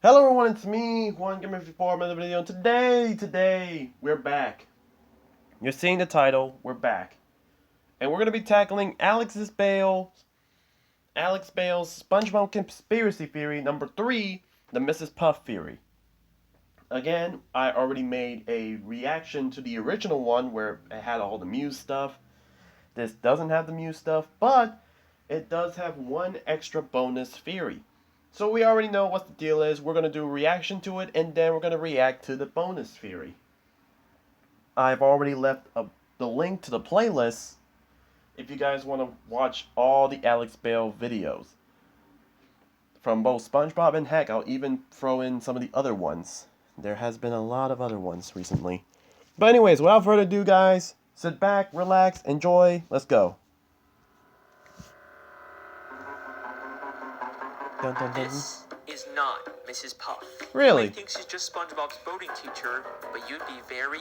Hello everyone, it's me, Juan, for another video. Today, we're back. You're seeing the title, we're back. And we're going to be tackling Alex Bale's SpongeBob Conspiracy Theory number 3, the Mrs. Puff Theory. Again, I already made a reaction to the original one where it had all the Muse stuff. This doesn't have the Muse stuff, but it does have one extra bonus theory. So we already know what the deal is. We're going to do a reaction to it, and then we're going to react to the bonus theory. I've already left the link to the playlist if you guys want to watch all the Alex Bale videos. From both SpongeBob and heck, I'll even throw in some of the other ones. There has been a lot of other ones recently. But anyways, without further ado, guys, sit back, relax, enjoy. Let's go. Dun, dun, dun. This is not Mrs. Puff. Really? You might think she's just SpongeBob's boating teacher, but you'd be very,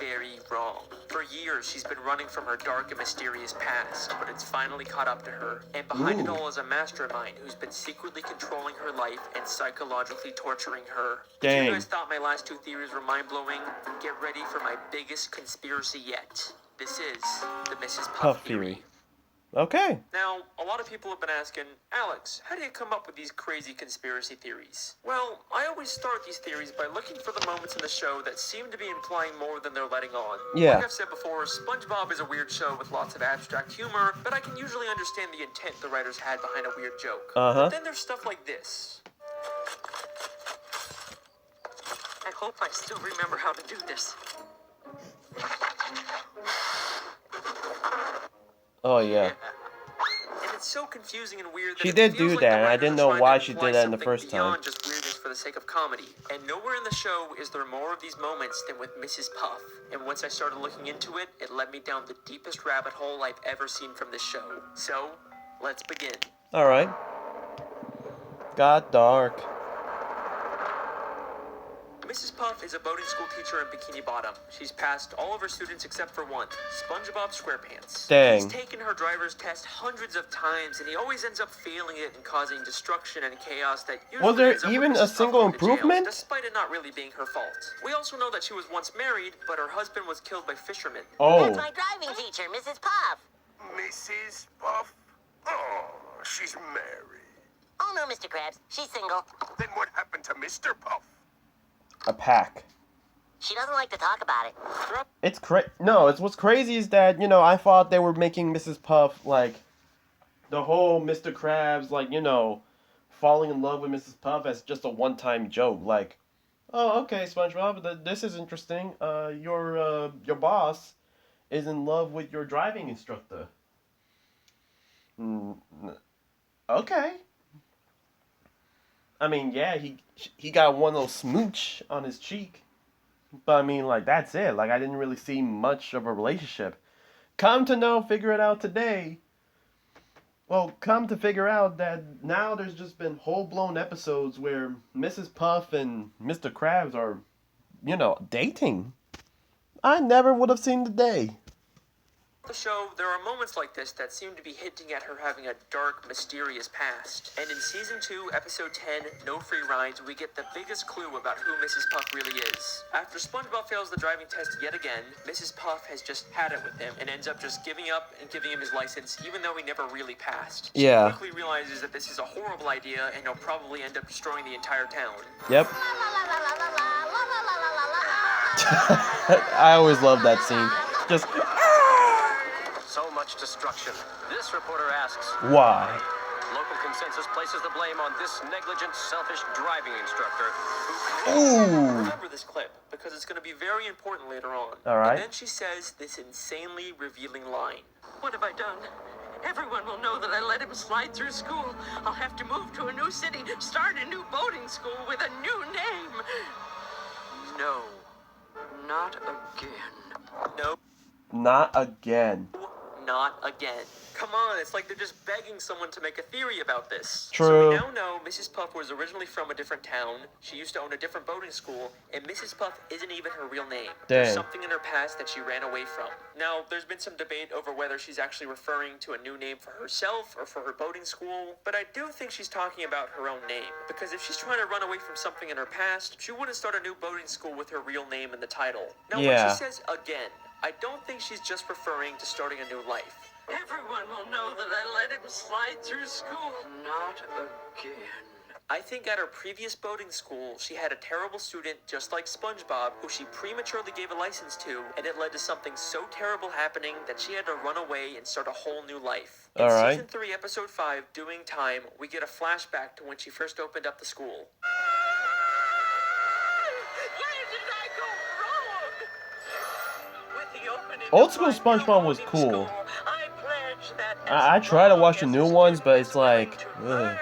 very wrong. For years, she's been running from her dark and mysterious past, but it's finally caught up to her. And behind it all is a mastermind who's been secretly controlling her life and psychologically torturing her. Dang. If you guys thought my last two theories were mind-blowing, get ready for my biggest conspiracy yet. This is the Mrs. Puff theory. Okay. Now, a lot of people have been asking, Alex, how do you come up with these crazy conspiracy theories? Well, I always start these theories by looking for the moments in the show that seem to be implying more than they're letting on. Yeah. Like I've said before, SpongeBob is a weird show with lots of abstract humor, but I can usually understand the intent the writers had behind a weird joke. But then there's stuff like this. I hope I still remember how to do this. Oh, yeah. And it's so confusing and weird that She it did feels do like that, the and I writers didn't are know trying why to she imply did that in the something first time. beyond just weirdness for the sake of comedy. And nowhere in the show is there more of these moments than with Mrs. Puff. And once I started looking into it, it led me down the deepest rabbit hole I've ever seen from this show. So, let's begin. Alright. Got dark. Mrs. Puff is a boating school teacher in Bikini Bottom. She's passed all of her students except for one, SpongeBob SquarePants. Dang. He's taken her driver's test hundreds of times, and he always ends up failing it and causing destruction and chaos that usually Was there ends up with even Mrs. a Puff single going to jail, improvement? despite it not really being her fault. We also know that she was once married, but her husband was killed by fishermen. Oh. That's my driving teacher, Mrs. Puff. Mrs. Puff? Oh, she's married. Oh, no, Mr. Krabs. She's single. Then what happened to Mr. Puff? A pack. She doesn't like to talk about it. It's what's crazy is that, I thought they were making Mrs. Puff, like, the whole Mr. Krabs, like, falling in love with Mrs. Puff as just a one-time joke. Like, oh, okay, SpongeBob, this is interesting. Your boss is in love with your driving instructor. Okay. I mean, yeah, he got one little smooch on his cheek. But I mean, like, that's it. Like, I didn't really see much of a relationship. Come to figure it out today. Well, come to figure out that now there's just been whole-blown episodes where Mrs. Puff and Mr. Krabs are, dating. I never would have seen the day. The show, there are moments like this that seem to be hinting at her having a dark, mysterious past. And in Season 2, Episode 10, No Free Rides, we get the biggest clue about who Mrs. Puff really is. After SpongeBob fails the driving test yet again, Mrs. Puff has just had it with him and ends up just giving up and giving him his license, even though he never really passed. Yeah. She quickly realizes that this is a horrible idea and he'll probably end up destroying the entire town. Yep. I always love that scene. Just... So much destruction. This reporter asks, why? Local consensus places the blame on this negligent, selfish driving instructor who... Ooh. Remember this clip, because it's going to be very important later on. Alright. And then she says this insanely revealing line. What have I done? Everyone will know that I let him slide through school. I'll have to move to a new city, start a new boating school with a new name. No. Not again. No. Not again. not again. Come on, it's like they're just begging someone to make a theory about this. True. So we now know Mrs. Puff was originally from a different town, she used to own a different boating school, and Mrs. Puff isn't even her real name. There's Dang. something in her past that she ran away from. Now, there's been some debate over whether she's actually referring to a new name for herself or for her boating school, but I do think she's talking about her own name, because if she's trying to run away from something in her past, she wouldn't start a new boating school with her real name in the title. Now, when Yeah. she says again, I don't think she's just referring to starting a new life. Everyone will know that I let him slide through school. Not again. I think at her previous boating school, she had a terrible student just like SpongeBob who she prematurely gave a license to, and it led to something so terrible happening that she had to run away and start a whole new life. In Alright. Season 3, Episode 5, Doing Time, we get a flashback to when she first opened up the school. Where did I go wrong? With the opening Old of school my SpongeBob new was boating cool. school, I pledge that I as try to long watch the as new the ones, but student it's is willing like, to ugh. learn,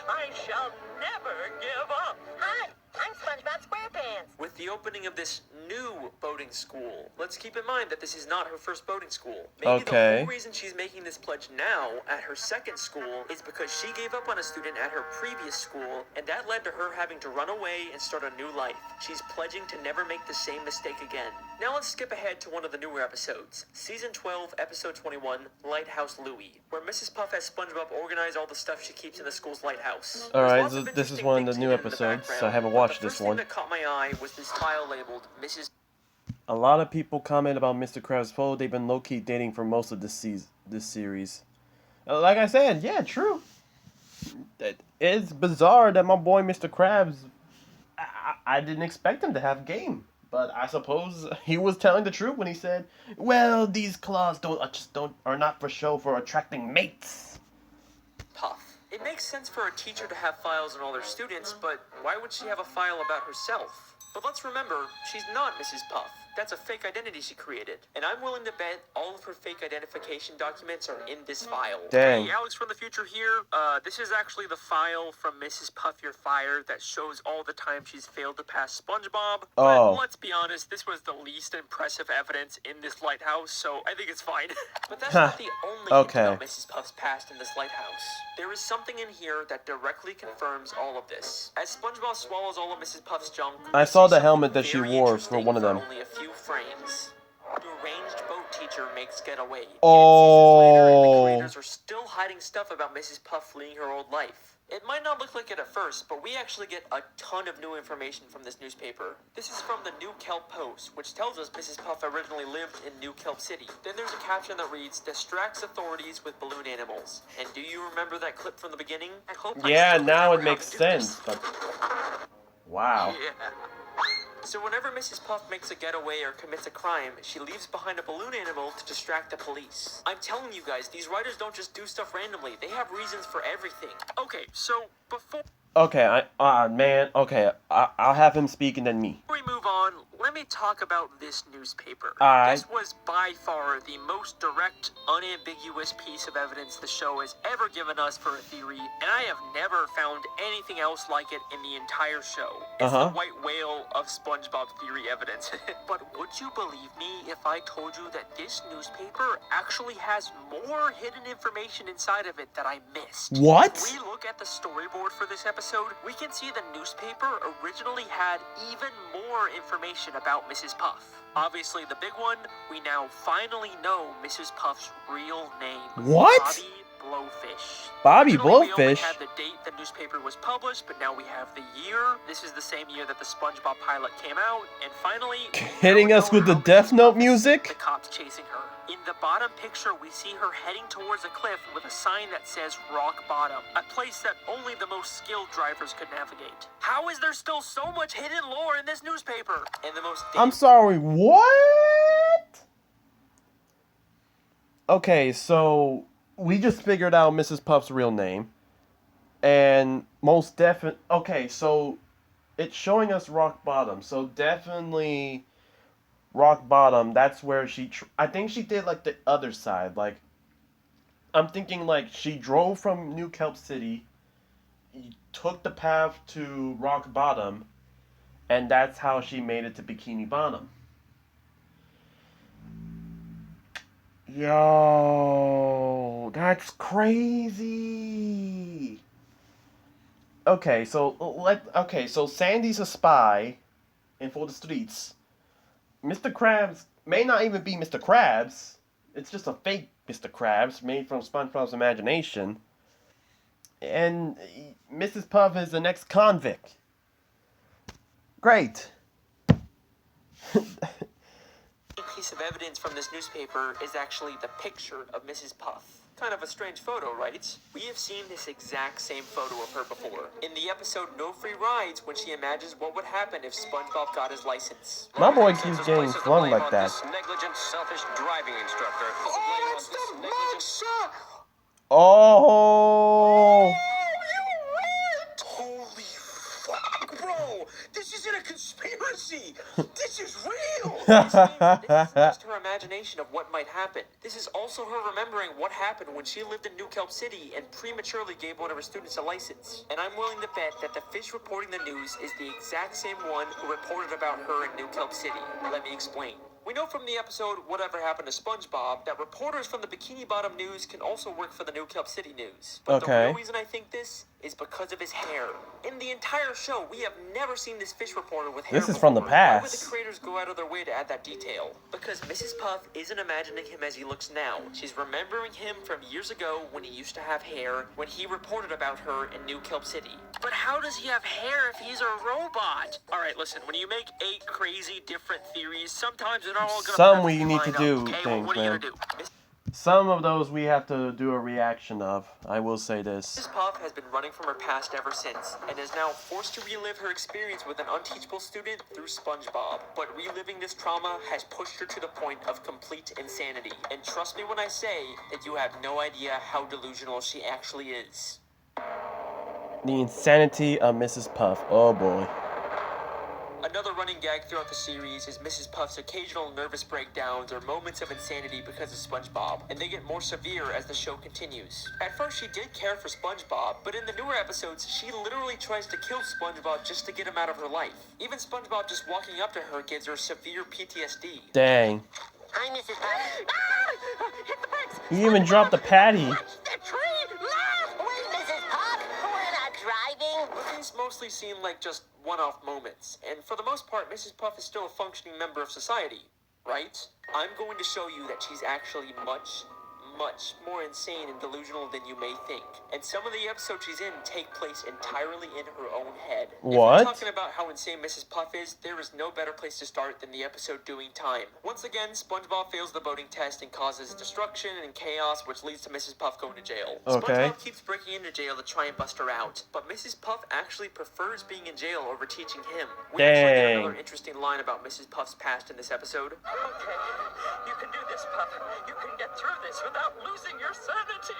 I shall never give up. Hi, I'm SpongeBob SquarePants. With the opening of this new boating school, let's keep in mind that this is not her first boating school. Maybe the Okay. whole reason she's making this pledge now at her second school is because she gave up on a student at her previous school, and that led to her having to run away and start a new life. She's pledging to never make the same mistake again. Now let's skip ahead to one of the newer episodes. Season 12, Episode 21, Lighthouse Louie, where Mrs. Puff has SpongeBob organize all the stuff she keeps in the school's lighthouse. There's Alright, lots of this is interesting one of the things new hidden in episodes, so I background, haven't but watched the this first one. thing that caught my eye was this file labeled Mrs. A lot of people comment about Mr. Krabs' photo. They've been low-key dating for most of this series. Like I said, yeah, true. It's bizarre that my boy Mr. Krabs, I didn't expect him to have game. But I suppose he was telling the truth when he said, "Well, these claws are not for show, for attracting mates." Puff. It makes sense for a teacher to have files on all their students, but why would she have a file about herself? But let's remember, she's not Mrs. Puff. That's a fake identity she created. And I'm willing to bet all of her fake identification documents are in this file. Dang. Hey, Alex from the future here. This is actually the file from Mrs. Puff You're Fired that shows all the time she's failed to pass SpongeBob. Oh. But let's be honest, this was the least impressive evidence in this lighthouse, so I think it's fine. But that's not the only Okay. hint about Mrs. Puff's past in this lighthouse. There is something in here that directly confirms all of this. As SpongeBob swallows all of Mrs. Puff's junk, I we saw see the helmet something that she very wore for interesting one of them. only a few frames. Deranged boat teacher makes getaway. Oh. Seasons later, and the creators are still hiding stuff about Mrs. Puff fleeing her old life. It might not look like it at first, but we actually get a ton of new information from this newspaper. This is from the New Kelp Post, which tells us Mrs. Puff originally lived in New Kelp City. Then there's a caption that reads, "Distracts authorities with balloon animals." And do you remember that clip from the beginning? I hope I Yeah, still now it remember how makes to do this. sense. But wow. Yeah. So whenever Mrs. Puff makes a getaway or commits a crime, she leaves behind a balloon animal to distract the police. I'm telling you guys, these writers don't just do stuff randomly. They have reasons for everything. Okay, so before Okay, I'll have him speak and then me. we move on, let me talk about this newspaper. Alright. This was by far the most direct, unambiguous piece of evidence the show has ever given us for a theory, and I have never found anything else like it in the entire show. It's Uh-huh. the white whale of SpongeBob theory evidence. But would you believe me if I told you that this newspaper actually has more hidden information inside of it that I missed? What? If we look at the storyboard for this episode, we can see the newspaper originally had even more information about Mrs. Puff. Obviously the big one, we now finally know Mrs. Puff's real name. What? Bobby Blowfish. Bobby Originally, we only Blowfish? had the date the newspaper was published, but now we have the year. This is the same year that the SpongeBob pilot came out. And finally, we Hitting now us know with the how Death Mrs. Note Puff music? The cops chasing her. In the bottom picture, we see her heading towards a cliff with a sign that says Rock Bottom, a place that only the most skilled drivers could navigate. How is there still so much hidden lore in this newspaper? And the most I'm sorry, what? Okay, so we just figured out Mrs. Puff's real name. And most definitely... Okay, so it's showing us Rock Bottom. So definitely Rock Bottom, that's where she... I think she did like the other side. Like, I'm thinking like she drove from New Kelp City, took the path to Rock Bottom, and that's how she made it to Bikini Bottom. Yo, that's crazy. Okay, so Sandy's a spy and for the streets. Mr. Krabs may not even be Mr. Krabs. It's just a fake Mr. Krabs made from SpongeBob's imagination. And Mrs. Puff is the next convict. Great. A piece of evidence from this newspaper is actually the picture of Mrs. Puff. Kind of a strange photo, right? We have seen this exact same photo of her before. In the episode No Free Rides, when she imagines what would happen if SpongeBob got his license. My boy keeps getting flung like that. This negligent, selfish driving instructor. Oh, it's the mugshot! Oh. Holy fuck, bro! This isn't a conspiracy! This is real! This means that this isn't just her imagination of what might happen. This is also her remembering what happened when she lived in New Kelp City and prematurely gave one of her students a license. And I'm willing to bet that the fish reporting the news is the exact same one who reported about her in New Kelp City. Let me explain. We know from the episode Whatever Happened to SpongeBob that reporters from the Bikini Bottom News can also work for the New Kelp City News. But the real reason I think this is because of his hair. In the entire show, we have never seen this fish reporter with hair This is from the before. Why would past. the creators go out of their way to add that detail? Because Mrs. Puff isn't imagining him as he looks now. She's remembering him from years ago when he used to have hair, when he reported about her in New Kelp City. But how does he have hair if he's a robot? Alright, listen, when you make 8 crazy different theories, sometimes they're not all gonna Some we perfectly need to line do up, okay? things, What are you man. gonna do? Some of those we have to do a reaction of. I will say this. Mrs. Puff has been running from her past ever since, and is now forced to relive her experience with an unteachable student through SpongeBob. But reliving this trauma has pushed her to the point of complete insanity. And trust me when I say that you have no idea how delusional she actually is. The insanity of Mrs. Puff. Oh boy. Another running gag throughout the series is Mrs. Puff's occasional nervous breakdowns or moments of insanity because of SpongeBob, and they get more severe as the show continues. At first, she did care for SpongeBob, but in the newer episodes, she literally tries to kill SpongeBob just to get him out of her life. Even SpongeBob just walking up to her gives her severe PTSD. Dang. Hi, Mrs. Puff. Ah! Hit the brakes! He even dropped the patty. Watch the train! Laugh! Wait, Mrs. Puff! We're not driving! But these mostly seem like just one-off moments, and for the most part, Mrs. Puff is still a functioning member of society, right? I'm going to show you that she's actually much more insane and delusional than you may think. And some of the episodes she's in take place entirely in her own head. If What? we're talking about how insane Mrs. Puff is, there is no better place to start than the episode Doing Time. Once again, SpongeBob fails the boating test and causes destruction and chaos, which leads to Mrs. Puff going to jail. Okay. SpongeBob keeps breaking into jail to try and bust her out, but Mrs. Puff actually prefers being in jail over teaching him. We actually get another interesting line about Mrs. Puff's past in this episode. Okay, you can do this, Puff. You can get through this without losing your sanity.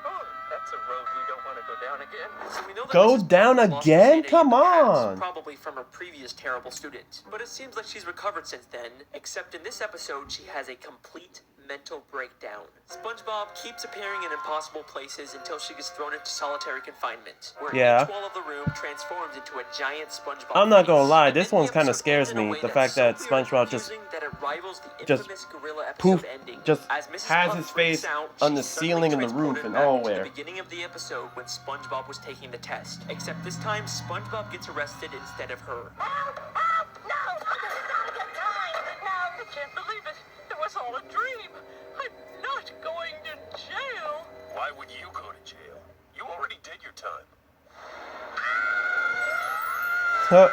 Oh, that's a road we don't want to go down again. So we know that Go Mrs. down Puff lost again? sanity Come in the past, on. probably from her previous terrible student. But it seems like she's recovered since then, except in this episode she has a complete mental breakdown. SpongeBob keeps appearing in impossible places until she gets thrown into solitary confinement, where each wall of the room transforms into a giant SpongeBob. I'm not gonna face. lie, And this then one the kind of episode scares ends in a me. way The that's fact so that weird and SpongeBob just confusing that it rivals the just infamous gorilla poof, episode ending. just As Mrs. has Puff his freaks face out, on the she's ceiling and the suddenly roof transported and back all into where. the beginning of the episode when SpongeBob was taking the test. Except this time, SpongeBob gets arrested instead of her. Help! Help! No! This is not a good time! No! I can't believe it. It was all a dream. I'm not going to jail. Why would you go to jail? You already did your time. Huh.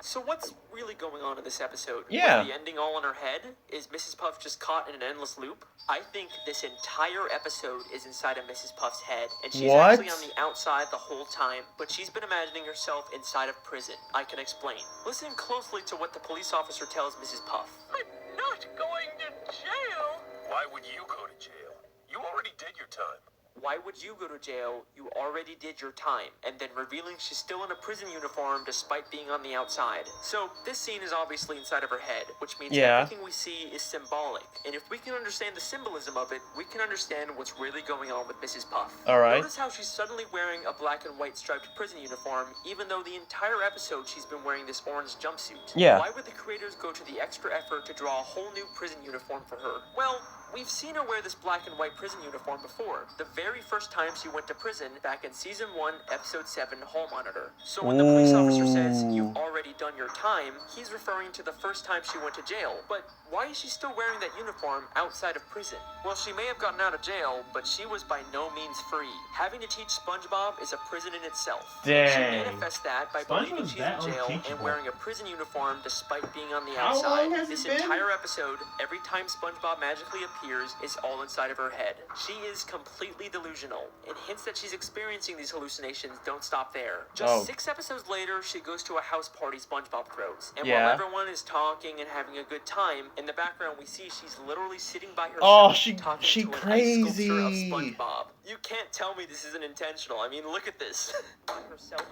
So what's really going on in this episode? Yeah. Was the ending all in her head? Is Mrs. Puff just caught in an endless loop? I think this entire episode is inside of Mrs. Puff's head, and she's What? actually on the outside the whole time, but she's been imagining herself inside of prison. I can explain. Listen closely to what the police officer tells Mrs. Puff. I'm not going to jail. Why would you go to jail? You already did your time. "Why would you go to jail? You already did your time," and then revealing she's still in a prison uniform despite being on the outside. So this scene is obviously inside of her head, which means Yeah. everything we see is symbolic. And if we can understand the symbolism of it, we can understand what's really going on with Mrs. Puff. Alright. Notice how she's suddenly wearing a black and white striped prison uniform, even though the entire episode she's been wearing this orange jumpsuit. Yeah. Why would the creators go to the extra effort to draw a whole new prison uniform for her? Well, we've seen her wear this black and white prison uniform before. The very first time she went to prison back in Season 1, Episode 7, Hall Monitor. So when the police officer says, "You've already done your time," he's referring to the first time she went to jail. But why is she still wearing that uniform outside of prison? Well, she may have gotten out of jail, but she was by no means free. Having to teach SpongeBob is a prison in itself. Dang. She manifests that by believing SpongeBob's she's in that jail and unteachable. wearing a prison uniform despite being on the How outside. long has it This been? entire episode, every time SpongeBob magically appears, is all inside of her head. She is completely delusional, and hints that she's experiencing these hallucinations don't stop there. Just Oh. 6 episodes later, she goes to a house party SpongeBob throws, and Yeah. while everyone is talking and having a good time, in the background we see she's literally sitting by herself Oh, she talking she to an ice crazy. sculpture of SpongeBob. You can't tell me this isn't intentional. I mean, look at this. By herself.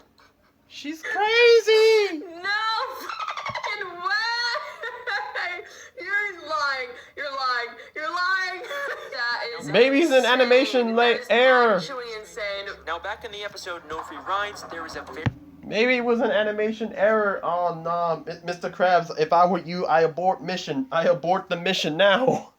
She's crazy. No fucking way! You're lying. You're lying. You're lying. That is Maybe it's an insane. animation That is error. actually insane. Now, back in the episode No Free Rides, there is a very Maybe it was an animation error. Oh no, Mr. Krabs, if I were you, I abort mission. I abort the mission now.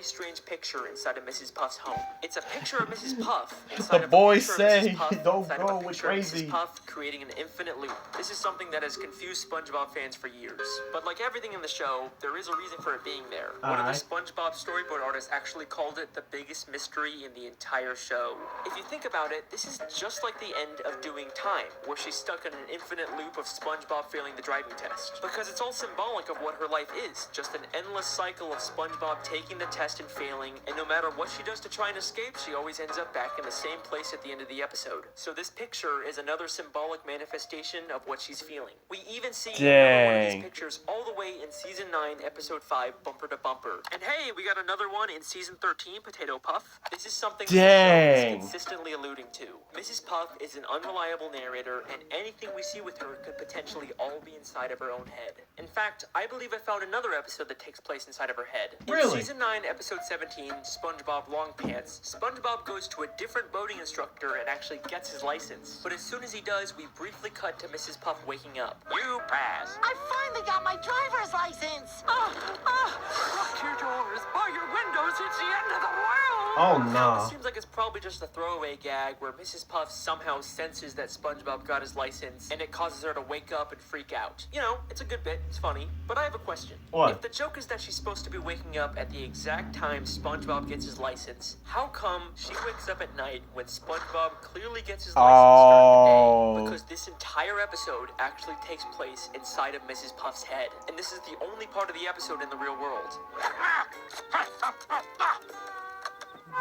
strange picture inside of Mrs. Puff's home. It's a picture of Mrs. Puff The inside of a boys picture of say, Mrs. Puff "Don't inside of go a with picture of crazy." Mrs. Puff, creating an infinite loop. This is something that has confused SpongeBob fans for years. But like everything in the show, there is a reason for it being there. One of the SpongeBob storyboard artists actually called it the biggest mystery in the entire show. If you think about it, this is just like the end of Doing Time, where she's stuck in an infinite loop of SpongeBob failing the driving test. Because it's all symbolic of what her life is, just an endless cycle of SpongeBob taking the test and failing, and no matter what she does to try and escape, she always ends up back in the same place at the end of the episode. So this picture is another symbolic manifestation of what she's feeling. We even see another one of these pictures all the way in Season 9, Episode 5, Bumper to Bumper. And hey, we got another one in Season 13, Potato Puff. This is something the show is consistently alluding to. Mrs. Puff is an unreliable narrator, and anything we see with her could potentially all be inside of her own head. In fact, I believe I found another episode that takes place inside of her head. In Season 9, Episode 17, SpongeBob Long Pants, SpongeBob goes to a different boating instructor and actually gets his license. But as soon as he does, we briefly cut to Mrs. Puff waking up. You pass. I finally got my driver's license. Lock your doors, bar your windows, it's the end of the world. Oh Now, no. it seems like it's probably just a throwaway gag where Mrs. Puff somehow senses that SpongeBob got his license, and it causes her to wake up and freak out. You know, it's a good bit, it's funny, but I have a question. What? If the joke is that she's supposed to be waking up at the exact time SpongeBob gets his license, how come she wakes up at night when SpongeBob clearly gets his license during the day? Because this entire episode actually takes place inside of Mrs. Puff's head, and this is the only part of the episode in the real world.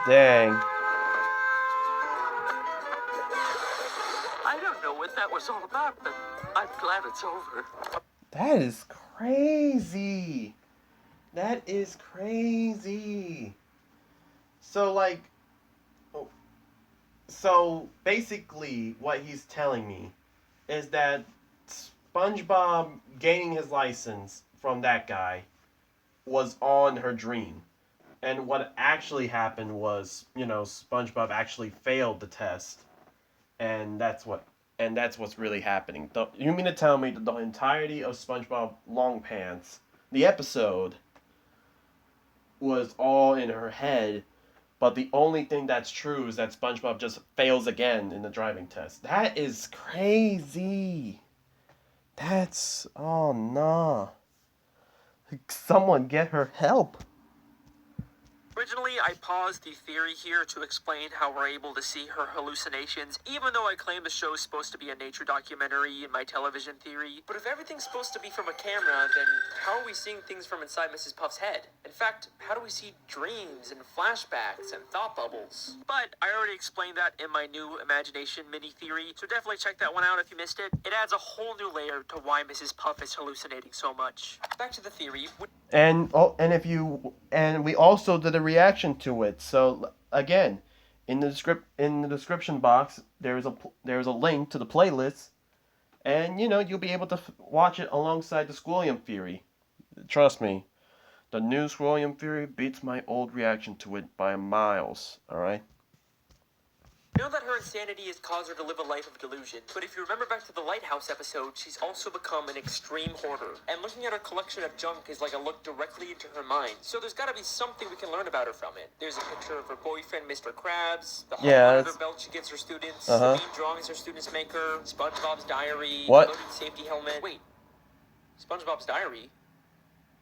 Dang. I don't know what that was all about, but I'm glad it's over. That is crazy. That is crazy. So like, so basically what he's telling me is that SpongeBob gaining his license from that guy was on her dream. And what actually happened was, you know, SpongeBob actually failed the test. And that's what's really happening. You mean to tell me that the entirety of SpongeBob Long Pants, the episode, was all in her head, but the only thing that's true is that SpongeBob just fails again in the driving test? That is crazy. That's, oh no. Someone get her help. Originally, I paused the theory here to explain how we're able to see her hallucinations, even though I claim the show's supposed to be a nature documentary in my television theory. But if everything's supposed to be from a camera, then how are we seeing things from inside Mrs. Puff's head? In fact, how do we see dreams and flashbacks and thought bubbles? But I already explained that in my new imagination mini theory, so definitely check that one out if you missed it. It adds a whole new layer to why Mrs. Puff is hallucinating so much. Back to the theory. And we also did a reaction to it. So again, in the description box, there's a link to the playlist, and you'll be able to watch it alongside the Squilliam Theory. Trust me, the new Squilliam Theory beats my old reaction to it by miles. All right. We know that her insanity has caused her to live a life of delusion, but if you remember back to the Lighthouse episode, she's also become an extreme hoarder, and looking at her collection of junk is like a look directly into her mind, so there's gotta be something we can learn about her from it. There's a picture of her boyfriend, Mr. Krabs, the leather belt she gives her students, the mean drawings her students make her, SpongeBob's diary, What? the loaded safety helmet. Wait, SpongeBob's diary?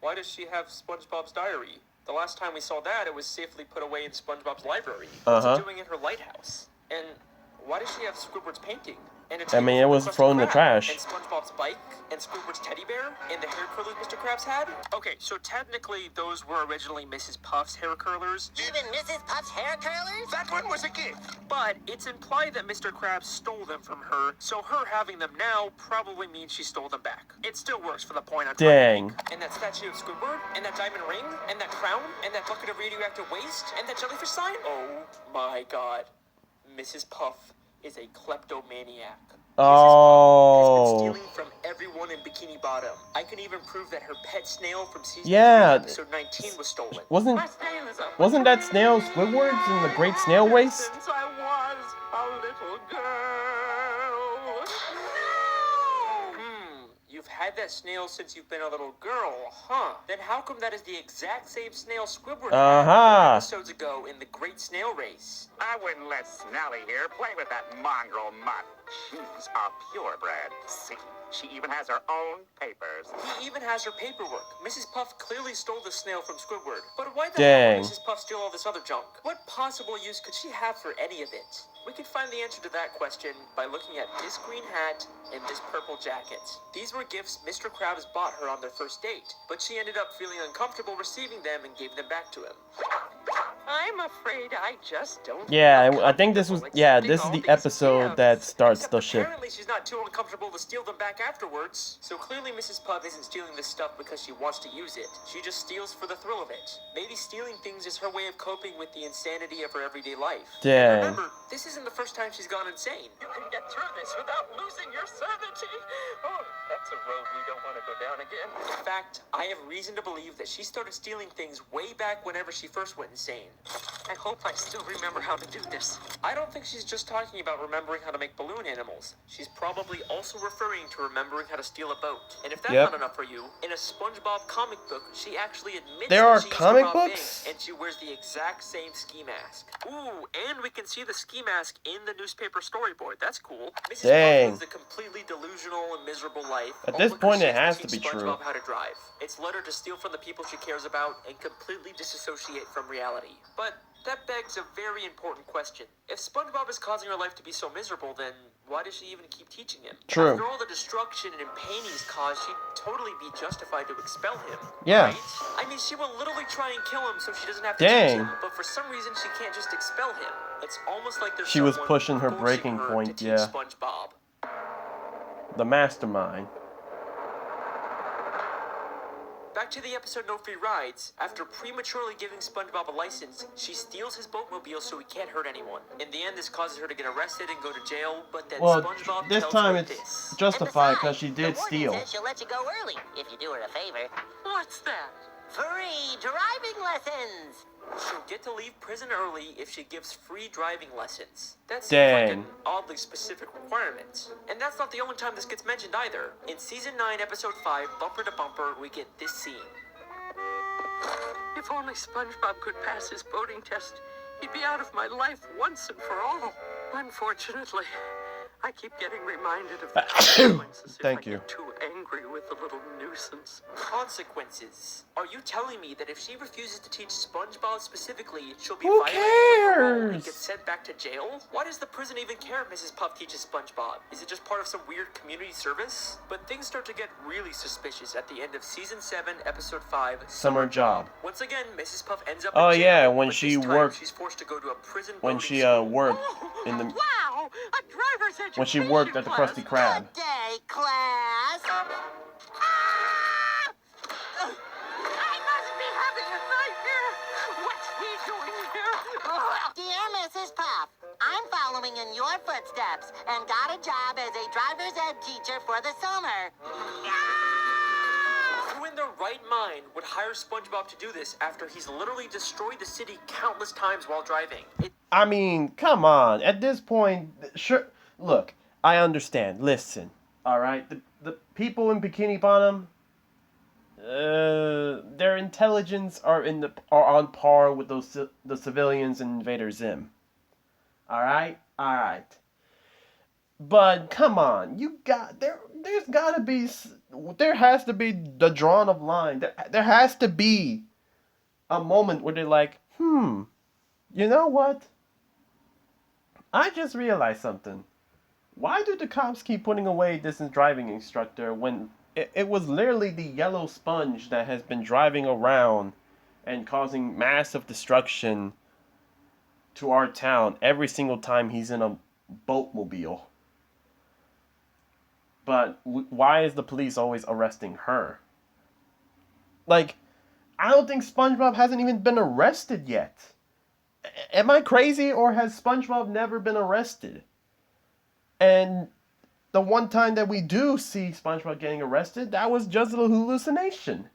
Why does she have SpongeBob's diary? The last time we saw that, it was safely put away in SpongeBob's library. What's it doing in her lighthouse? And why does she have Squidward's painting? And I mean, it was thrown in the trash. And SpongeBob's bike? And Squidward's teddy bear? And the hair curlers Mr. Krabs had? Okay, so technically those were originally Mrs. Puff's hair curlers. Even Mrs. Puff's hair curlers? That one was a gift. But it's implied that Mr. Krabs stole them from her, so her having them now probably means she stole them back. It still works for the point I'm trying to make. And that statue of Squidward? And that diamond ring? And that crown? And that bucket of radioactive waste? And that jellyfish sign? Oh my god. Mrs. Puff is a kleptomaniac. Oh. Mrs. Puff has been stealing from everyone in Bikini Bottom. I can even prove that her pet snail from season 3, episode 19 was stolen. Wasn't that snail Squidward's in the Great Snail Race? Since I was a little girl. You've had that snail since you've been a little girl, huh? Then how come that is the exact same snail Squidward had 4 episodes ago in the Great Snail Race? I wouldn't let Snelly here play with that mongrel mutt. She's a purebred. See, she even has her own papers. He even has her paperwork. Mrs. Puff clearly stole the snail from Squidward. But why the hell would Mrs. Puff steal all this other junk? What possible use could she have for any of it? We can find the answer to that question by looking at this green hat and this purple jacket. These were gifts Mr. Krabs bought her on their first date, but she ended up feeling uncomfortable receiving them and gave them back to him. I'm afraid I just don't. Yeah, I think this was. Yeah, this is the episode that starts the ship. Apparently, she's not too uncomfortable to steal them back afterwards. So clearly, Mrs. Puff isn't stealing this stuff because she wants to use it. She just steals for the thrill of it. Maybe stealing things is her way of coping with the insanity of her everyday life. Dang. And remember, this isn't the first time she's gone insane. You can get through this without losing your sanity. Oh, that's a road we don't want to go down again. In fact, I have reason to believe that she started stealing things way back whenever she first went insane. I hope I still remember how to do this. I don't think she's just talking about remembering how to make balloon animals. She's probably also referring to remembering how to steal a boat. And if that's not enough for you, in a SpongeBob comic book, she actually admits there that are she comic used to rob books? banks, and she wears the exact same ski mask. Ooh, and we can see the ski mask in the newspaper storyboard. That's cool. Mrs. Puff lives a completely delusional and miserable life. At this point, it has to be SpongeBob true. how to drive. It's led her to steal from the people she cares about and completely disassociate from reality. But that begs a very important question. If SpongeBob is causing her life to be so miserable, then why does she even keep teaching him? True. After all the destruction and pain he's caused, she'd totally be justified to expel him. Yeah. Right? I mean, she will literally try and kill him so she doesn't have to teach him, but for some reason she can't just expel him. It's almost like there's She was someone pushing her forcing breaking her point, to yeah. teach SpongeBob. The mastermind. Back to the episode No Free Rides. After prematurely giving SpongeBob a license, she steals his boatmobile so he can't hurt anyone. In the end, this causes her to get arrested and go to jail, but then SpongeBob this tells time her it's this. justified because she The did warden steal. says she'll let you go early if you do her a favor. What's that? Free driving lessons! She'll get to leave prison early if she gives free driving lessons. That seems like an oddly specific requirement. And that's not the only time this gets mentioned either. In Season 9, Episode 5, Bumper to Bumper, we get this scene. If only SpongeBob could pass his boating test, he'd be out of my life once and for all. Unfortunately, I keep getting reminded of the consequences Thank if I you. get too angry with the little nuisance. Consequences. Are you telling me that if she refuses to teach SpongeBob specifically, she'll be Who violated by parole and cares? get sent back to jail? Why does the prison even care if Mrs. Puff teaches SpongeBob? Is it just part of some weird community service? But things start to get really suspicious at the end of Season 7, Episode 5, Summer Job. Once again, Mrs. Puff ends up Oh, in jail, yeah, when but she this time worked- she's forced to go to a prison When boating she school. worked in the Wow! A driver's education when she worked at the class. Krusty Krab. Good day, class! I must be having a nightmare. What's he doing here? Dear Mrs. Puff, following in your footsteps and got a job as a driver's ed teacher for the summer. Who in their right mind would hire SpongeBob to do this after he's literally destroyed the city countless times while driving? I mean, come on. At this point, sure. Look, I understand. Listen, all right. The people in Bikini Bottom, their intelligence are on par with the civilians in Invader Zim. All right. But come on, there has to be the drawn of line. There has to be a moment where they're like, you know what? I just realized something. Why do the cops keep putting away this driving instructor when it was literally the yellow sponge that has been driving around and causing massive destruction to our town every single time he's in a boatmobile? But why is the police always arresting her? Like, I don't think SpongeBob hasn't even been arrested yet. Am I crazy, or has SpongeBob never been arrested? And the one time that we do see SpongeBob getting arrested, that was just a hallucination.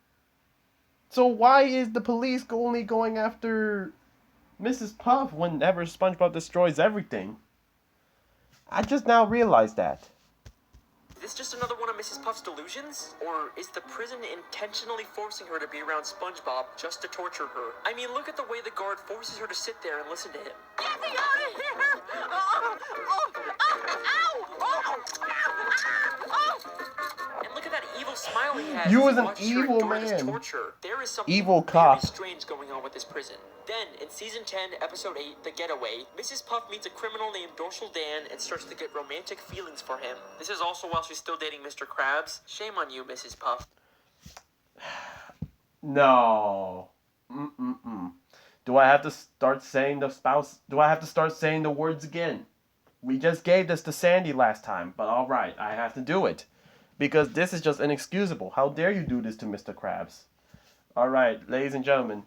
So why is the police only going after Mrs. Puff whenever SpongeBob destroys everything? I just now realized that. Is this just another one of Mrs. Puff's delusions? Or is the prison intentionally forcing her to be around SpongeBob just to torture her? I mean, look at the way the guard forces her to sit there and listen to him. Get me out of here! And look at that evil smile he has. You as was he an watches her evil endure this man. torture. There is something Evil very cop. strange going on with this prison. Then, in Season 10, Episode 8, The Getaway, Mrs. Puff meets a criminal named Dorsal Dan and starts to get romantic feelings for him. This is also while she's still dating Mr. Krabs. Shame on you, Mrs. Puff. No. Do I have to start saying the words again? We just gave this to Sandy last time, but alright, I have to do it. Because this is just inexcusable. How dare you do this to Mr. Krabs? Alright, ladies and gentlemen.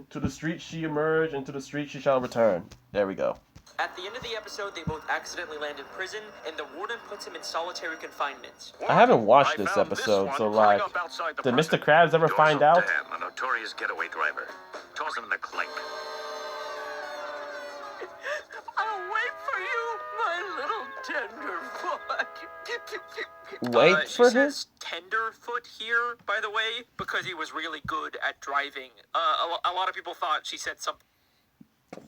To the street she emerged, and to the street she shall return. There we go. At the end of the episode, they both accidentally land in prison, and the warden puts him in solitary confinement. I haven't watched I this found episode, one so pulling like, up outside the did prison. Mr. Krabs ever find Dorsal out? Dan, a notorious getaway driver. Toss him in the clink. I'll wait for you, my little tenderfoot. Wait for She him? says tenderfoot here, by the way, because he was really good at driving. A lot of people thought she said something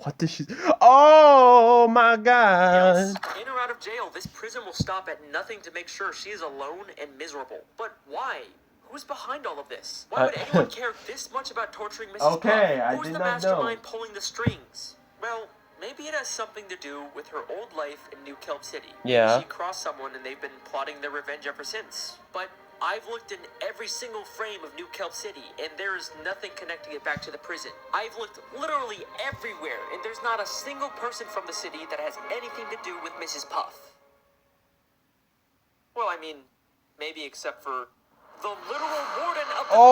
What did she... Oh my god. else. In or out of jail, this prison will stop at nothing to make sure she is alone and miserable. But why? Who's behind all of this? Why would anyone care this much about torturing Mrs. Okay, Puff? I Who's did the not know. mastermind pulling the strings? Well, maybe it has something to do with her old life in New Kelp City. Yeah. Maybe she crossed someone and they've been plotting their revenge ever since. But I've looked in every single frame of New Kelp City, and there is nothing connecting it back to the prison. I've looked literally everywhere, and there's not a single person from the city that has anything to do with Mrs. Puff. Well, I mean, maybe except for the literal warden of the Oh.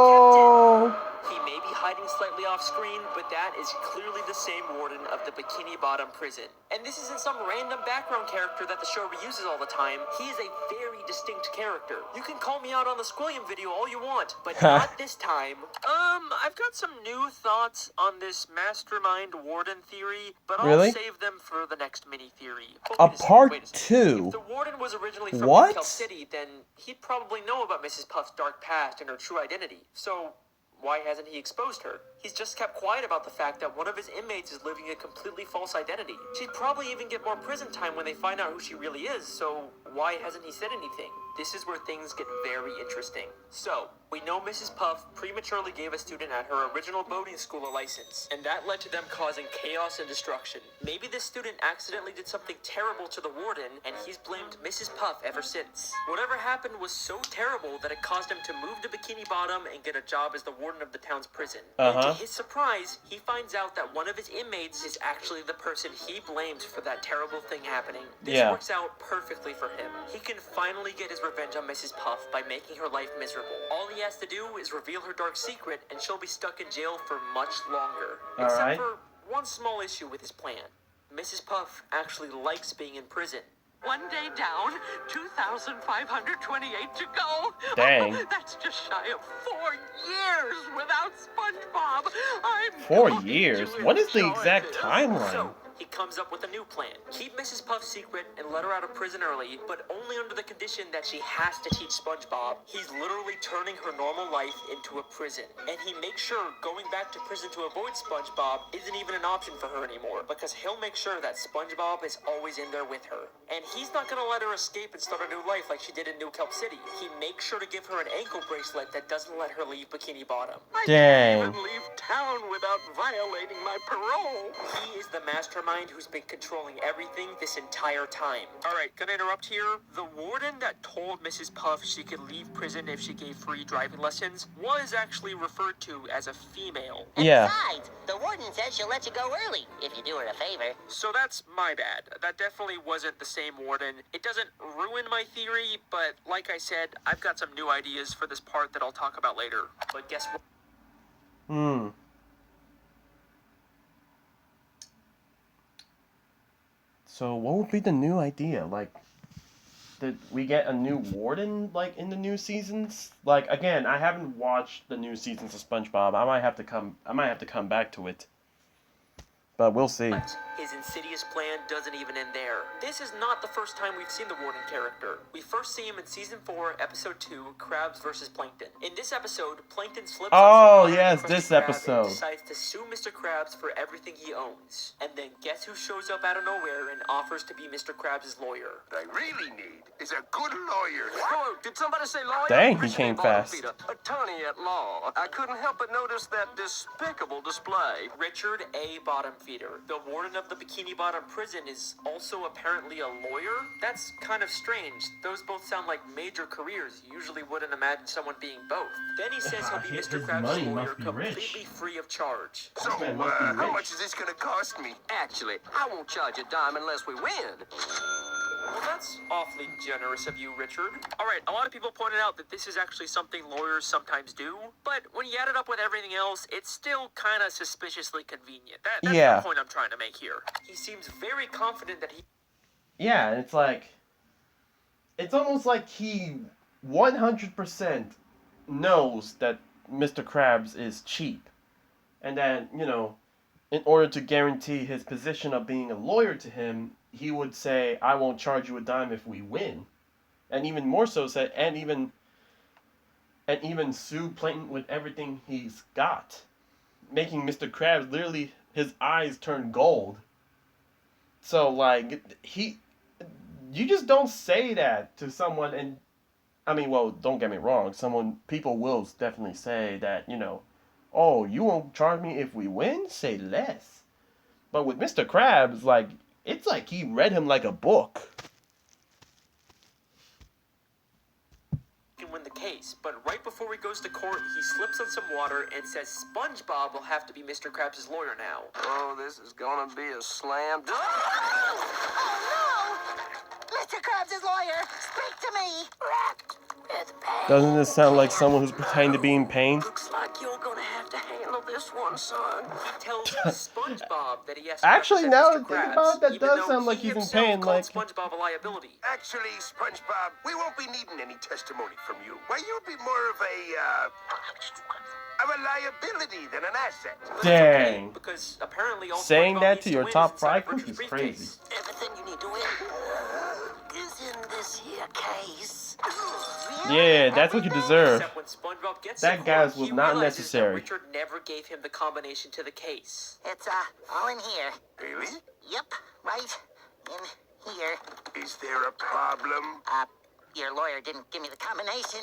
prison she's being kept in. He may be hiding slightly off screen, but that is clearly the same warden of the Bikini Bottom prison. And this isn't some random background character that the show reuses all the time. He is a very distinct character. You can call me out on the Squilliam video all you want, but not this time. I've got some new thoughts on this mastermind warden theory, but Really? I'll save them for the next mini theory. A Wait part wait second. 2? If the warden was originally from What? New Kelp City, then he'd probably know about Mrs. Puff's dark past and her true identity. So why hasn't he exposed her? He's just kept quiet about the fact that one of his inmates is living a completely false identity. She'd probably even get more prison time when they find out who she really is, so why hasn't he said anything? This is where things get very interesting. So, we know Mrs. Puff prematurely gave a student at her original boating school a license, and that led to them causing chaos and destruction. Maybe this student accidentally did something terrible to the warden, and he's blamed Mrs. Puff ever since. Whatever happened was so terrible that it caused him to move to Bikini Bottom and get a job as the warden of the town's prison. And to his surprise, he finds out that one of his inmates is actually the person he blames for that terrible thing happening. This Yeah. works out perfectly for him. He can finally get his revenge on Mrs. Puff by making her life miserable. All he has to do is reveal her dark secret, and she'll be stuck in jail for much longer. All Except right. for one small issue with his plan. Mrs. Puff actually likes being in prison. One day down, 2,528 to go. Dang. Oh, that's just shy of 4 years without SpongeBob. I'm 4 going years? to What is the enjoy exact this. timeline? So, he comes up with a new plan. Keep Mrs. Puff secret and let her out of prison early, but only under the condition that she has to teach SpongeBob. He's literally turning her normal life into a prison. And he makes sure going back to prison to avoid SpongeBob isn't even an option for her anymore, because he'll make sure that SpongeBob is always in there with her. And he's not gonna let her escape and start a new life like she did in New Kelp City. He makes sure to give her an ankle bracelet that doesn't let her leave Bikini Bottom. I Dang. can't even leave town without violating my parole. He is the mastermind who's been controlling everything this entire time. Alright, gonna interrupt here. The warden that told Mrs. Puff she could leave prison if she gave free driving lessons was actually referred to as a female. And Yeah. besides, the warden says she'll let you go early if you do her a favor. So that's my bad. That definitely wasn't the same warden. It doesn't ruin my theory, but like I said, I've got some new ideas for this part that I'll talk about later. But guess what? So what would be the new idea? Like, did we get a new warden, like, in the new seasons? Like, again, I haven't watched the new seasons of SpongeBob. I might have to come back to it. But we'll see. But his insidious plan doesn't even end there. This is not the first time we've seen the warden character. We first see him in season 4, episode 2, Krabs vs. Plankton. In this episode, Plankton slips Oh, on some yes, Krusty this Krab episode. and decides to sue Mr. Krabs for everything he owns. And then guess who shows up out of nowhere and offers to be Mr. Krabs' lawyer? I really need is a good lawyer. Oh, did somebody say lawyer? Dang, he Richard came A. Bottom fast. Feeder, attorney at law. I couldn't help but notice that despicable display. Richard A. Bottomfeeder, the warden of the Bikini Bottom prison, is also apparently a lawyer? That's kind of strange. Those both sound like major careers. You usually wouldn't imagine someone being both. Then he says he'll be His Mr. money Krabs' must lawyer be completely rich. free of charge. So, man must be how rich. much is this gonna cost me? Actually, I won't charge a dime unless we win. Well, that's awfully generous of you, Richard. Alright, a lot of people pointed out that this is actually something lawyers sometimes do, but when you add it up with everything else, it's still kind of suspiciously convenient. That's Yeah. the point I'm trying to make here. He seems very confident that he... Yeah, and it's like, it's almost like he 100% knows that Mr. Krabs is cheap. And that, you know, in order to guarantee his position of being a lawyer to him, he would say, I won't charge you a dime if we win. And even more so said, and even sue Plankton with everything he's got. Making Mr. Krabs literally, his eyes turn gold. So, like, you just don't say that to someone, and, I mean, well, don't get me wrong, people will definitely say that, you know, oh, you won't charge me if we win? Say less. But with Mr. Krabs, like, it's like he read him like a book. can win the case, but right before he goes to court, he slips on some water and says SpongeBob will have to be Mr. Krabs' lawyer now. Oh, this is gonna be a slam dunk. Oh, no! Mr. Krabs' lawyer, speak to me! It's Bale. Doesn't this sound like someone who's pretending to be in pain? Looks like you're gonna have to handle this one, son. He tells SpongeBob that he has to Actually, represent now Mr. that I think Krabs, about it, that even does though sound like he he's in himself pain, called like- SpongeBob a liability. Actually, SpongeBob, we won't be needing any testimony from you. Why, you'll be more of a liability than an asset. But it's okay, Dang. because apparently all Saying SpongeBob that needs to your win top is inside fry Richard's cook is briefcase. crazy. Everything you need to win is in this here case. Yeah, that's what you deserve. Except when SpongeBob gets That to gas court, was he not realizes necessary. That Richard never gave him the combination to the case. It's, all in here. Really? Yep, right in here. Is there a problem? Your lawyer didn't give me the combination.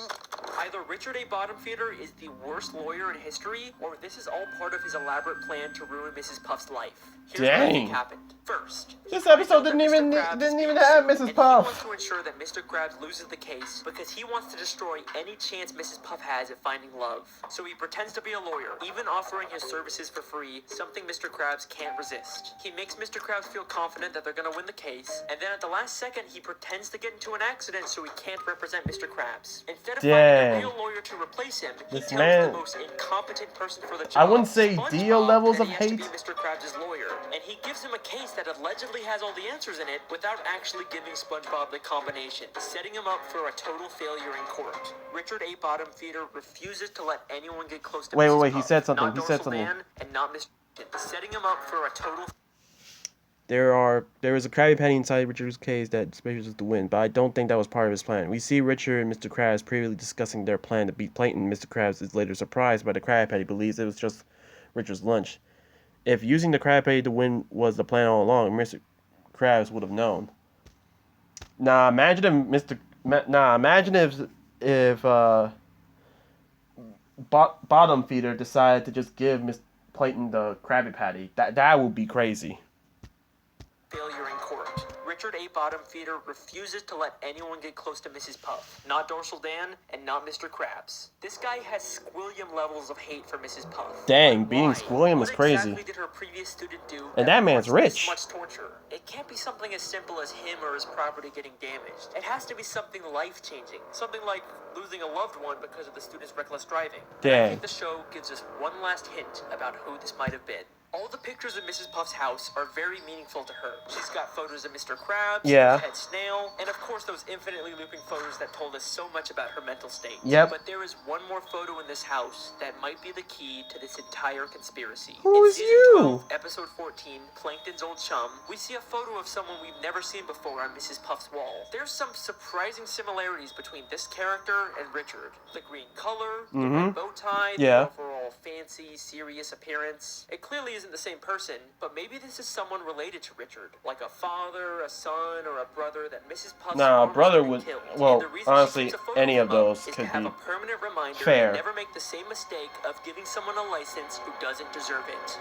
Either Richard A. Bottomfeeder is the worst lawyer in history, or this is all part of his elaborate plan to ruin Mrs. Puff's life. Here's what I Dang. think happened. First, This he finds episode out that didn't Mr. even Krabs didn't is even being have sued, Mrs. and Puff. he wants to ensure that Mr. Krabs loses the case because he wants to destroy any chance Mrs. Puff has at finding love. So he pretends to be a lawyer, even offering his services for free, something Mr. Krabs can't resist. He makes Mr. Krabs feel confident that they're gonna win the case, and then at the last second, he pretends to get into an accident so he can't represent Mr. Krabs. Instead of finding Dang. a real lawyer to replace him, he This tells man- the most incompetent person for the job, I wouldn't say SpongeBob, deal levels that of he has to hate. be Mr. Krabs' lawyer, and and he gives him a case that allegedly has all the answers in it without actually giving SpongeBob the combination, setting him up for a total failure in court. Richard A. Bottomfeeder refuses to let anyone get close to Mrs. Wait, he Puff, said something, not he said Dorsal something. Dan, and not Mr. setting him up for a total. There is a Krabby Patty inside Richard's case that specials to win, but I don't think that was part of his plan. We see Richard and Mr. Krabs previously discussing their plan to beat Plankton. Mr. Krabs is later surprised by the Krabby Patty, believes it was just Richard's lunch. If using the Krabby Patty to win was the plan all along, Mr. Krabs would have known. Imagine if Bottom Feeder decided to just give Miss Plankton the Krabby Patty. That would be crazy. Failure in court. Richard A. Bottomfeeder refuses to let anyone get close to Mrs. Puff, not Dorsal Dan, and not Mr. Krabs. This guy has Squilliam levels of hate for Mrs. Puff. Dang, But beating why? Squilliam is What crazy. exactly did her previous student do And that man's warrants rich. this much torture? It can't be something as simple as him or his property getting damaged. It has to be something life-changing. Something like losing a loved one because of the student's reckless driving. And I Dang. think the show gives us one last hint about who this might have been. All the pictures of Mrs. Puff's house are very meaningful to her. She's got photos of Mr. Krabs, Yeah. Pet Snail, and of course those infinitely looping photos that told us so much about her mental state. Yep. But there is one more photo in this house that might be the key to this entire conspiracy. Who in is season you? 12, episode 14, Plankton's old chum, we see a photo of someone we've never seen before on Mrs. Puff's wall. There's some surprising similarities between this character and Richard. The green color, the red bow tie, Yeah. the overall fancy, serious appearance. It clearly isn't the same person, but maybe this is someone related to Richard, like a father, a son, or a brother that Mrs. Puff's Nah, former brother student would- killed. well, And the reason she honestly, keeps a photo any of him those is to could have be a permanent reminder fair. to never make the same mistake of giving someone a license who doesn't deserve it.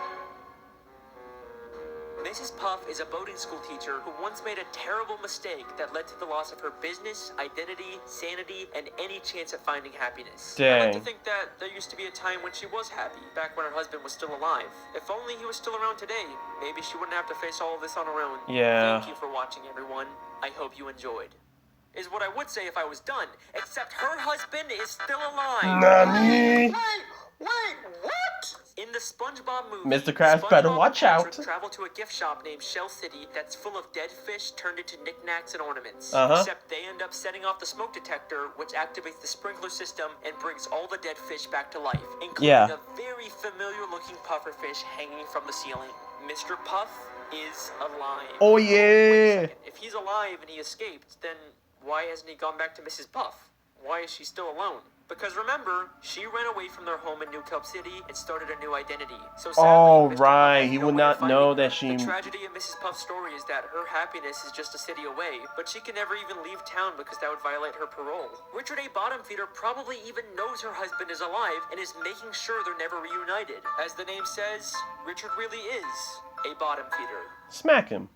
Mrs. Puff is a boating school teacher who once made a terrible mistake that led to the loss of her business, identity, sanity, and any chance at finding happiness. I like to Dang. think that there used to be a time when she was happy, back when her husband was still alive. If only he was still around today, maybe she wouldn't have to face all of this on her own. Yeah. Thank you for watching, everyone. I hope you enjoyed. Is what I would say if I was done, except her husband is still alive. Nani? Wait, what? In the SpongeBob movie, Mr. Krabs better SpongeBob watch and out. Patrick travel to a gift shop named Shell City that's full of dead fish turned into knickknacks and ornaments. Uh-huh. Except they end up setting off the smoke detector, which activates the sprinkler system and brings all the dead fish back to life, including Yeah. a very familiar-looking pufferfish hanging from the ceiling. Mr. Puff is alive. Oh, Wait a yeah. second. If he's alive and he escaped, then why hasn't he gone back to Mrs. Puff? Why is she still alone? Because remember, she ran away from their home in New Kelp City and started a new identity. So sadly, Oh, Mr. Puff right. has He no would way of not finding know her. that she- The tragedy of Mrs. Puff's story is that her happiness is just a city away, but she can never even leave town because that would violate her parole. Richard A. Bottomfeeder probably even knows her husband is alive and is making sure they're never reunited. As the name says, Richard really is a bottom feeder. Smack him.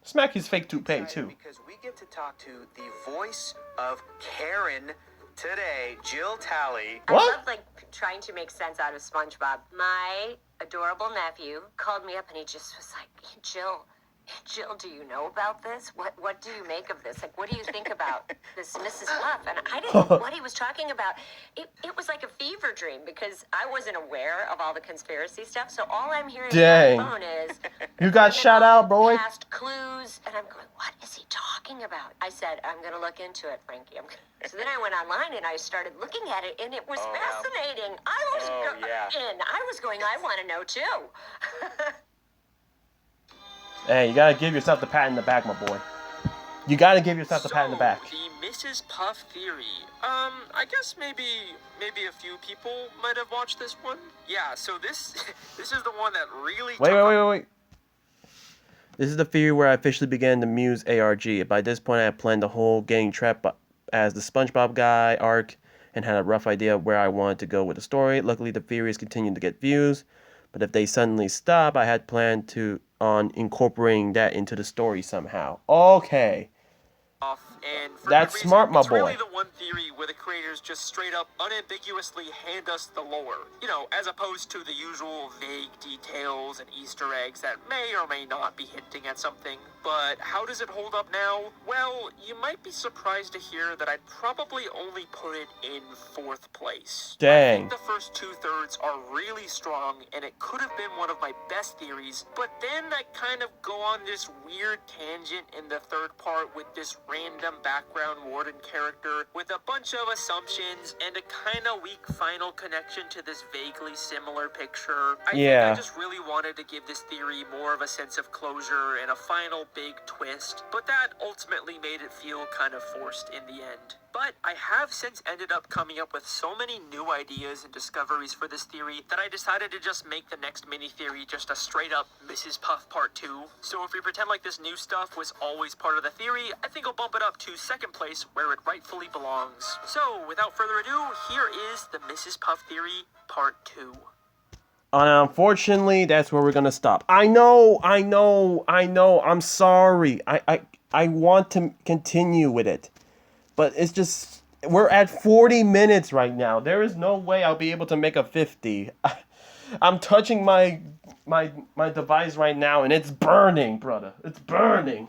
Smack his fake toupee, too. Because we get to talk to the voice of Karen today, Jill Talley. What? I love trying to make sense out of SpongeBob. My adorable nephew called me up and he just was like, "Hey, Jill, do you know about this? What do you make of this? Like, what do you think about this Mrs. Puff?" And I didn't know what he was talking about. It was like a fever dream because I wasn't aware of all the conspiracy stuff. So all I'm hearing Dang. on the phone is, You got shout out, boy. past clues, and I'm going, what is he talking about? I said, I'm going to look into it, Frankie. So then I went online and I started looking at it, and it was fascinating. I was I was going, I want to know too. Hey, you gotta give yourself the pat in the back, my boy. You gotta give yourself the pat in the back. The Mrs. Puff theory. I guess maybe a few people might have watched this one. Yeah, so this is the one that really Wait. This is the theory where I officially began to muse ARG. By this point, I had planned the whole getting trapped as the SpongeBob guy arc and had a rough idea of where I wanted to go with the story. Luckily, the theories continued to get views, but if they suddenly stop, I had planned on incorporating that into the story somehow. Okay. off And for That's that reason, smart, my it's really boy. the one theory where the creators just straight up unambiguously hand us the lore. You know, as opposed to the usual vague details and Easter eggs that may or may not be hinting at something. But how does it hold up now? Well, you might be surprised to hear that I'd probably only put it in 4th place. I Dang. think the first 2/3 are really strong, and it could have been one of my best theories, but then I kind of go on this weird tangent in the 3rd part with this random background warden character with a bunch of assumptions and a kind of weak final connection to this vaguely similar picture. I think I just really wanted to give this theory more of a sense of closure and a final big twist, but that ultimately made it feel kind of forced in the end. But I have since ended up coming up with so many new ideas and discoveries for this theory that I decided to just make the next mini-theory just a straight-up Mrs. Puff Part 2. So if we pretend like this new stuff was always part of the theory, I think I'll bump it up to 2nd place where it rightfully belongs. So without further ado, here is the Mrs. Puff Theory Part 2. Unfortunately, that's where we're gonna stop. I know. I'm sorry. I want to continue with it, but it's just we're at 40 minutes right now. There is no way I'll be able to make a 50. I'm touching my device right now, and it's burning, brother. It's burning.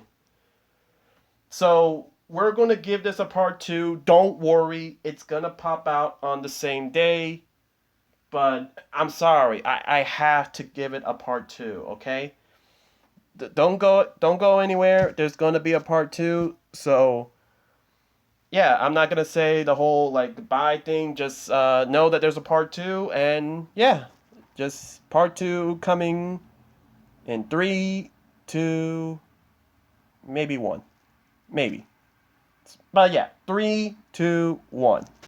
So we're gonna give this a part 2. Don't worry, it's gonna pop out on the same day. But I'm sorry, I have to give it a part 2, okay? Don't go anywhere. There's gonna be a part 2. So yeah, I'm not gonna say the whole like goodbye thing. Just know that there's a part 2, and yeah, just part 2 coming in 3, 2, maybe 1, maybe. But yeah, 3, 2, 1.